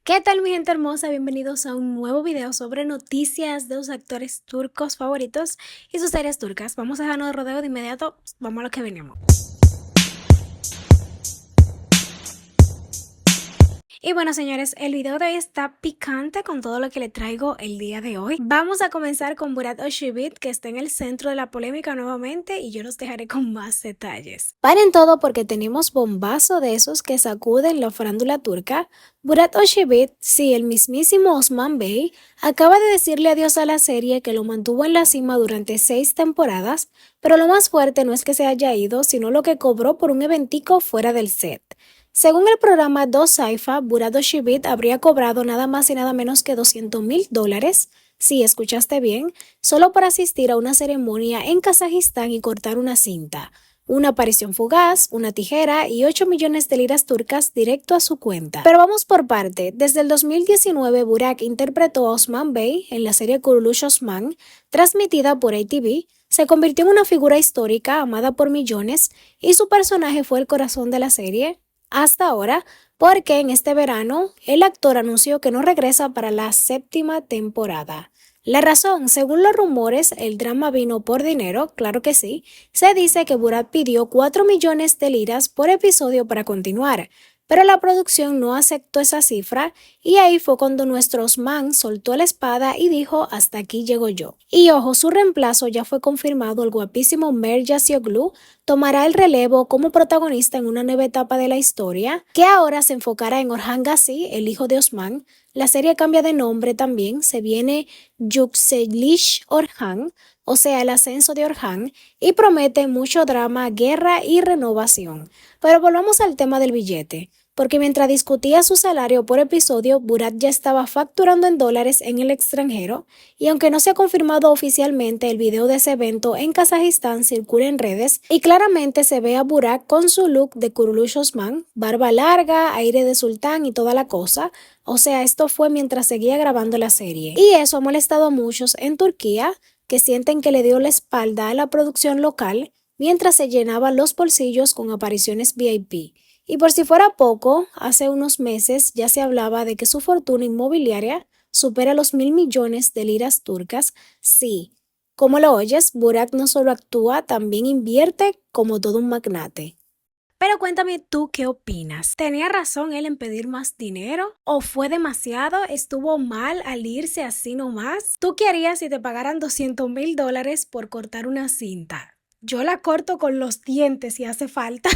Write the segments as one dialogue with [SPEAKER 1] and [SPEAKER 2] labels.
[SPEAKER 1] ¿Qué tal mi gente hermosa? Bienvenidos a un nuevo video sobre noticias de los actores turcos favoritos y sus series turcas. Vamos a dejarnos de rodeo de inmediato, vamos a lo que venimos. Y bueno, señores, el video de hoy está picante con todo lo que le traigo el día de hoy. Vamos a comenzar con Burak Özçivit, que está en el centro de la polémica nuevamente, y yo los dejaré con más detalles. Paren todo porque tenemos bombazo de esos que sacuden la farándula turca. Burak Özçivit, sí, el mismísimo Osman Bey, acaba de decirle adiós a la serie que lo mantuvo en la cima durante 6 temporadas, pero lo más fuerte no es que se haya ido, sino lo que cobró por un eventico fuera del set. Según el programa Dos Saifa, Burak Özçivit habría cobrado nada más y nada menos que $200,000, sí, escuchaste bien, solo para asistir a una ceremonia en Kazajistán y cortar una cinta, una aparición fugaz, una tijera y 8 millones de liras turcas directo a su cuenta. Pero vamos por parte. Desde el 2019, Burak interpretó a Osman Bey en la serie Kuruluş Osman, transmitida por ATV. Se convirtió en una figura histórica amada por millones y su personaje fue el corazón de la serie hasta ahora, porque en este verano el actor anunció que no regresa para la 7ª temporada. La razón, según los rumores, el drama vino por dinero, claro que sí. Se dice que Burak pidió 4 millones de liras por episodio para continuar, pero la producción no aceptó esa cifra y ahí fue cuando nuestro Osman soltó la espada y dijo hasta aquí llego yo. Y ojo, su reemplazo ya fue confirmado, el guapísimo Mer Yacioglu tomará el relevo como protagonista en una nueva etapa de la historia, que ahora se enfocará en Orhan Gazi, el hijo de Osman. La serie cambia de nombre también, se viene Yükseliş Orhan, o sea, el ascenso de Orhan, y promete mucho drama, guerra y renovación. Pero volvamos al tema del billete, porque mientras discutía su salario por episodio, Burak ya estaba facturando en dólares en el extranjero, y aunque no se ha confirmado oficialmente, el video de ese evento en Kazajistán circula en redes y claramente se ve a Burak con su look de Kuruluş Osman, barba larga, aire de sultán y toda la cosa. O sea, esto fue mientras seguía grabando la serie. Y eso ha molestado a muchos en Turquía, que sienten que le dio la espalda a la producción local mientras se llenaba los bolsillos con apariciones VIP. Y por si fuera poco, hace unos meses ya se hablaba de que su fortuna inmobiliaria supera los 1.000 millones de liras turcas. Sí, como lo oyes, Burak no solo actúa, también invierte como todo un magnate. Pero cuéntame tú qué opinas. ¿Tenía razón él en pedir más dinero? ¿O fue demasiado? ¿Estuvo mal al irse así nomás? ¿Tú qué harías si te pagaran $200,000 por cortar una cinta? Yo la corto con los dientes si hace falta.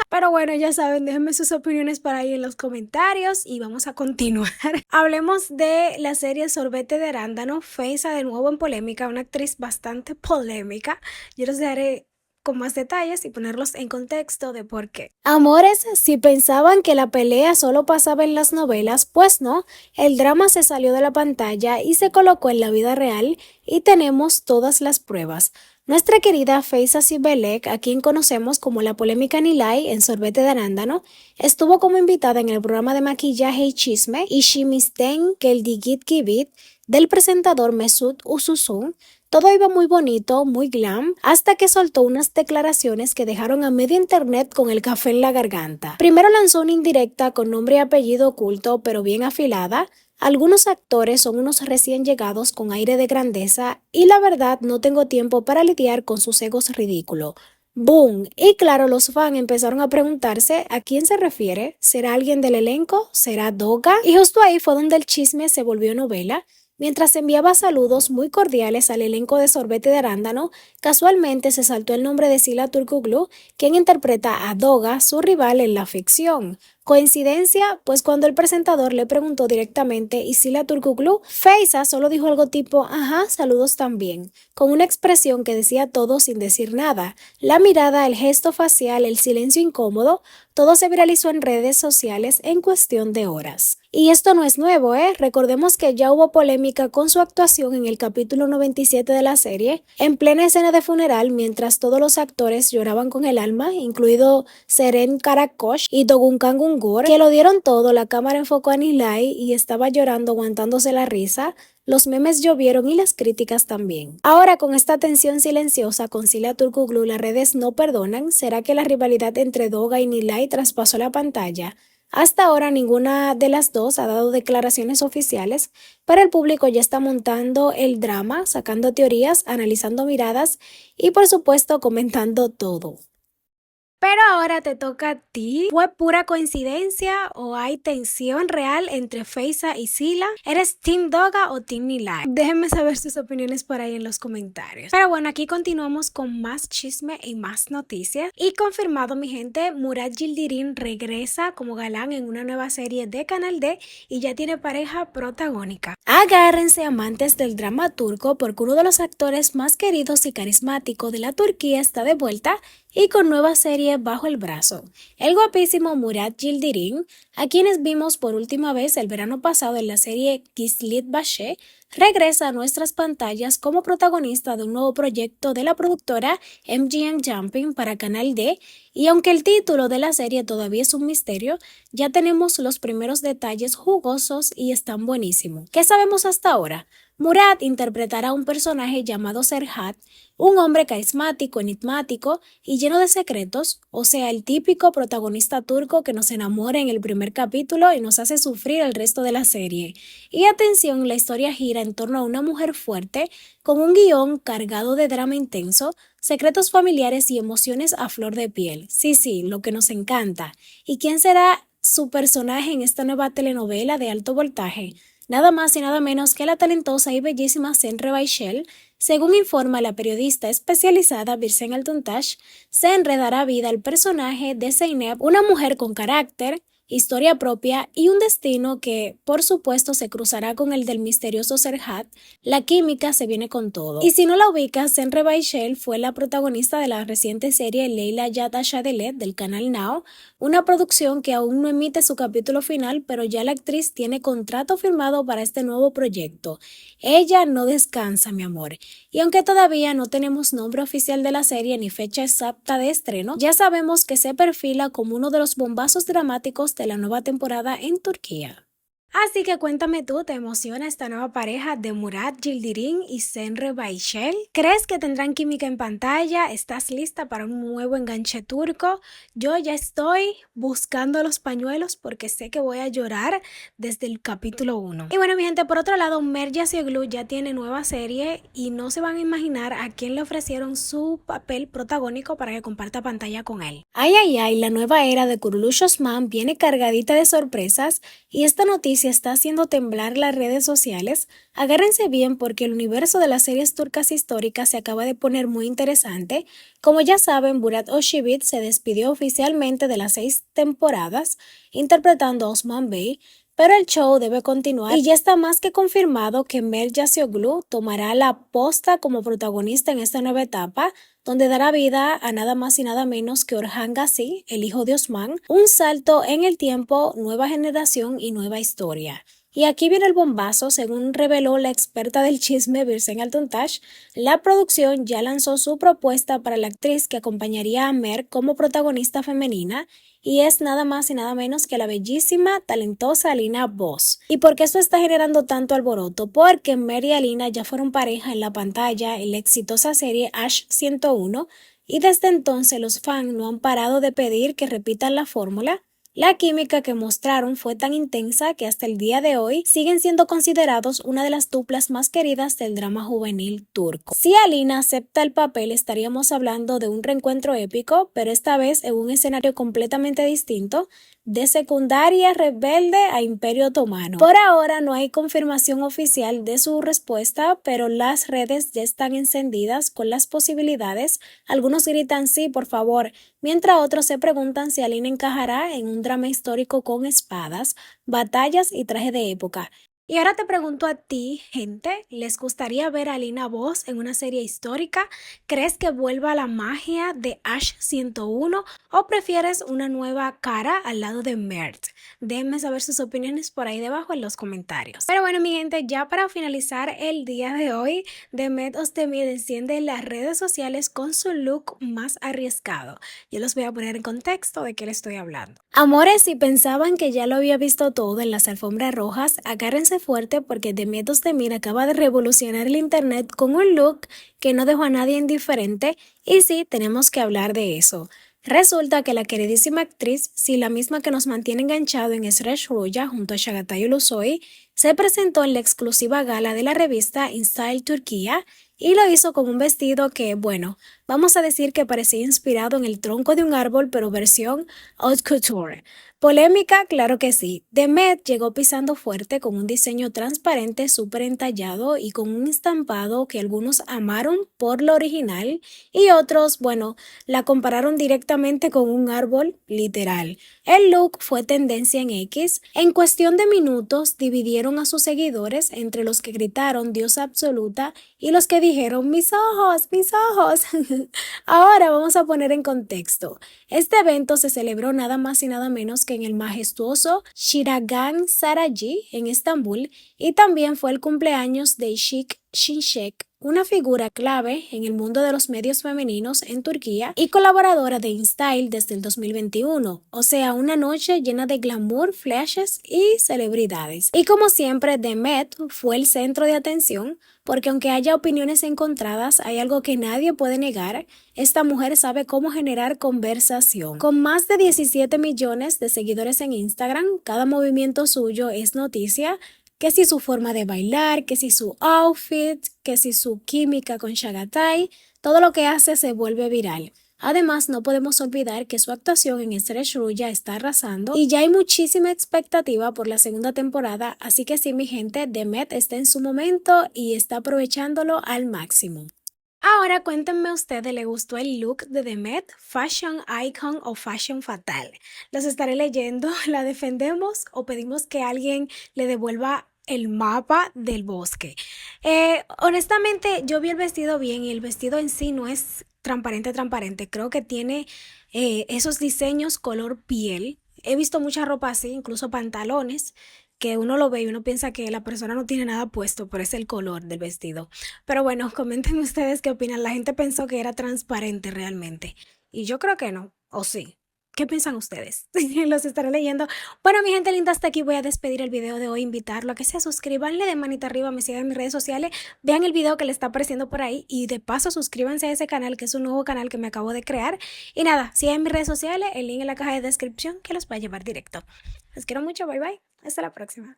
[SPEAKER 1] Pero bueno, ya saben, déjenme sus opiniones por ahí en los comentarios y vamos a continuar. Hablemos de la serie Sorbete de Arándano. Feiza de nuevo en polémica, una actriz bastante polémica. Yo les daré con más detalles y ponerlos en contexto de por qué. Amores, si pensaban que la pelea solo pasaba en las novelas, pues no, el drama se salió de la pantalla y se colocó en la vida real y tenemos todas las pruebas. Nuestra querida Feyza Sibelek, a quien conocemos como la polémica Nilay en Sorbete de Arándano, estuvo como invitada en el programa de maquillaje y chisme Ishimisten Geldigit Gibit del presentador Mesut Ususun. Todo iba muy bonito, muy glam, hasta que soltó unas declaraciones que dejaron a medio internet con el café en la garganta. Primero lanzó una indirecta con nombre y apellido oculto, pero bien afilada. Algunos actores son unos recién llegados con aire de grandeza y la verdad no tengo tiempo para lidiar con sus egos ridículos. ¡Boom! Y claro, los fans empezaron a preguntarse a quién se refiere. ¿Será alguien del elenco? ¿Será Doga? Y justo ahí fue donde el chisme se volvió novela. Mientras enviaba saludos muy cordiales al elenco de Sorbete de Arándano, casualmente se saltó el nombre de Sila Turkoglu, quien interpreta a Doga, su rival en la ficción. ¿Coincidencia? Pues cuando el presentador le preguntó directamente ¿y Sila Turkoglu? Feyza solo dijo algo tipo ajá, saludos también, con una expresión que decía todo sin decir nada. La mirada, el gesto facial, el silencio incómodo, todo se viralizó en redes sociales en cuestión de horas. Y esto no es nuevo, ¿eh? Recordemos que ya hubo polémica con su actuación en el capítulo 97 de la serie, en plena escena de funeral, mientras todos los actores lloraban con el alma, incluido Seren Karakosh y Dogunkan Gungur, que lo dieron todo. La cámara enfocó a Nilay y estaba llorando aguantándose la risa. Los memes llovieron y las críticas también. Ahora, con esta tensión silenciosa con Sila Turkoglu, las redes no perdonan. ¿Será que la rivalidad entre Doga y Nilay traspasó la pantalla? Hasta ahora ninguna de las dos ha dado declaraciones oficiales, pero el público ya está montando el drama, sacando teorías, analizando miradas y por supuesto comentando todo. Pero ahora te toca a ti. ¿Fue pura coincidencia o hay tensión real entre Feiza y Sila? ¿Eres Team Doga o Team Nilay? Déjenme saber sus opiniones por ahí en los comentarios. Pero bueno, aquí continuamos con más chisme y más noticias. Y confirmado, mi gente, Murat Yildirim regresa como galán en una nueva serie de Canal D y ya tiene pareja protagónica. Agárrense, amantes del drama turco, porque uno de los actores más queridos y carismáticos de la Turquía está de vuelta y con nueva serie bajo el brazo. El guapísimo Murat Yildirim, a quienes vimos por última vez el verano pasado en la serie Kislit Bashe, regresa a nuestras pantallas como protagonista de un nuevo proyecto de la productora MGM Jumping para Canal D, y aunque el título de la serie todavía es un misterio, ya tenemos los primeros detalles jugosos y están buenísimos. ¿Qué sabemos hasta ahora? Murat interpretará a un personaje llamado Serhat, un hombre carismático, enigmático y lleno de secretos, o sea, el típico protagonista turco que nos enamora en el primer capítulo y nos hace sufrir el resto de la serie. Y atención, la historia gira en torno a una mujer fuerte, con un guión cargado de drama intenso, secretos familiares y emociones a flor de piel. Sí, lo que nos encanta. ¿Y quién será su personaje en esta nueva telenovela de alto voltaje? Nada más y nada menos que la talentosa y bellísima Senre Baishel. Según informa la periodista especializada Birsen Altuntash, Senre dará vida al personaje de Zeynep, una mujer con carácter, historia propia y un destino que, por supuesto, se cruzará con el del misterioso Serhat. La química se viene con todo. Y si no la ubicas, Senre Baishel fue la protagonista de la reciente serie Leila Yat Ashadelet del canal Now, una producción que aún no emite su capítulo final, pero ya la actriz tiene contrato firmado para este nuevo proyecto. Ella no descansa, mi amor. Y aunque todavía no tenemos nombre oficial de la serie ni fecha exacta de estreno, ya sabemos que se perfila como uno de los bombazos dramáticos de la nueva temporada en Turquía. Así que cuéntame tú, ¿te emociona esta nueva pareja de Murat Yildirim y Senre Baishel? ¿Crees que tendrán química en pantalla? ¿Estás lista para un nuevo enganche turco? Yo ya estoy buscando los pañuelos porque sé que voy a llorar desde el capítulo 1. Y bueno, mi gente, por otro lado, Mert Yasioglu ya tiene nueva serie y no se van a imaginar a quién le ofrecieron su papel protagónico para que comparta pantalla con él. Ay, la nueva era de Kurulush Osman viene cargadita de sorpresas y esta noticia está haciendo temblar las redes sociales. Agárrense bien porque el universo de las series turcas históricas se acaba de poner muy interesante. Como ya saben, Murat Özçivit se despidió oficialmente de las 6 temporadas interpretando a Osman Bey, pero el show debe continuar y ya está más que confirmado que Mert Yasioglu tomará la posta como protagonista en esta nueva etapa, donde dará vida a nada más y nada menos que Orhan Gazi, el hijo de Osman, un salto en el tiempo, nueva generación y nueva historia. Y aquí viene el bombazo, según reveló la experta del chisme Birsen Altuntash, la producción ya lanzó su propuesta para la actriz que acompañaría a Mer como protagonista femenina, y es nada más y nada menos que la bellísima, talentosa Alina Voss. ¿Y por qué esto está generando tanto alboroto? Porque Mer y Alina ya fueron pareja en la pantalla en la exitosa serie Ash 101, y desde entonces los fans no han parado de pedir que repitan la fórmula. La química que mostraron fue tan intensa que hasta el día de hoy siguen siendo considerados una de las duplas más queridas del drama juvenil turco. Si Alina acepta el papel, estaríamos hablando de un reencuentro épico, pero esta vez en un escenario completamente distinto, de secundaria rebelde a Imperio Otomano. Por ahora no hay confirmación oficial de su respuesta, pero las redes ya están encendidas con las posibilidades. Algunos gritan sí, por favor, mientras otros se preguntan si Alina encajará en un drama histórico con espadas, batallas y traje de época. Y ahora te pregunto a ti, gente, ¿les gustaría ver a Alina Voss en una serie histórica? ¿Crees que vuelva la magia de Ash 101 o prefieres una nueva cara al lado de Mert? Déjenme saber sus opiniones por ahí debajo en los comentarios. Pero bueno, mi gente, ya para finalizar el día de hoy, Demet Özdemir enciende las redes sociales con su look más arriesgado. Yo los voy a poner en contexto de qué les estoy hablando. Amores, si pensaban que ya lo había visto todo en las alfombras rojas, agárrense fuerte porque Demet Özdemir acaba de revolucionar el internet con un look que no dejó a nadie indiferente, y sí, tenemos que hablar de eso. Resulta que la queridísima actriz, si la misma que nos mantiene enganchado en Esresh Ruya junto a Chagatai Ulusoy, se presentó en la exclusiva gala de la revista InStyle Turquía y lo hizo con un vestido que, bueno, vamos a decir que parecía inspirado en el tronco de un árbol, pero versión haute couture. Polémica, claro que sí. The Met llegó pisando fuerte con un diseño transparente súper entallado y con un estampado que algunos amaron por lo original y otros, bueno, la compararon directamente con un árbol literal. El look fue tendencia en X. En cuestión de minutos dividieron a sus seguidores entre los que gritaron Diosa absoluta y los que dijeron mis ojos, mis ojos. Ahora vamos a poner en contexto. Este evento se celebró nada más y nada menos que en el majestuoso Shiragan Sarayı en Estambul y también fue el cumpleaños de Ishik Şimşek, una figura clave en el mundo de los medios femeninos en Turquía y colaboradora de InStyle desde el 2021, o sea, una noche llena de glamour, flashes y celebridades. Y como siempre, The Met fue el centro de atención porque aunque haya opiniones encontradas, hay algo que nadie puede negar: esta mujer sabe cómo generar conversación. Con más de 17 millones de seguidores en Instagram, cada movimiento suyo es noticia, que si su forma de bailar, que si su outfit, que si su química con Chagatai, todo lo que hace se vuelve viral. Además, no podemos olvidar que su actuación en Esresh Ruya está arrasando y ya hay muchísima expectativa por la segunda temporada, así que sí, mi gente, The Met está en su momento y está aprovechándolo al máximo. Ahora cuéntenme ustedes, ¿le gustó el look de The Met? ¿Fashion icon o fashion fatal? Los estaré leyendo. ¿La defendemos o pedimos que alguien le devuelva el mapa del bosque? Honestamente, yo vi el vestido bien y el vestido en sí no es transparente. Creo que tiene esos diseños color piel. He visto mucha ropa así, incluso pantalones, que uno lo ve y uno piensa que la persona no tiene nada puesto, pero es el color del vestido. Pero bueno, comenten ustedes qué opinan. La gente pensó que era transparente realmente. Y yo creo que no. ¿O sí? ¿Qué piensan ustedes? Los estaré leyendo. Bueno, mi gente linda, hasta aquí voy a despedir el video de hoy. Invitarlo a que se suscriban, le den manita arriba, me sigan en mis redes sociales, vean el video que le está apareciendo por ahí y de paso suscríbanse a ese canal, que es un nuevo canal que me acabo de crear. Y nada, sigan mis redes sociales, el link en la caja de descripción que los va a llevar directo. Les quiero mucho, bye bye. Hasta la próxima.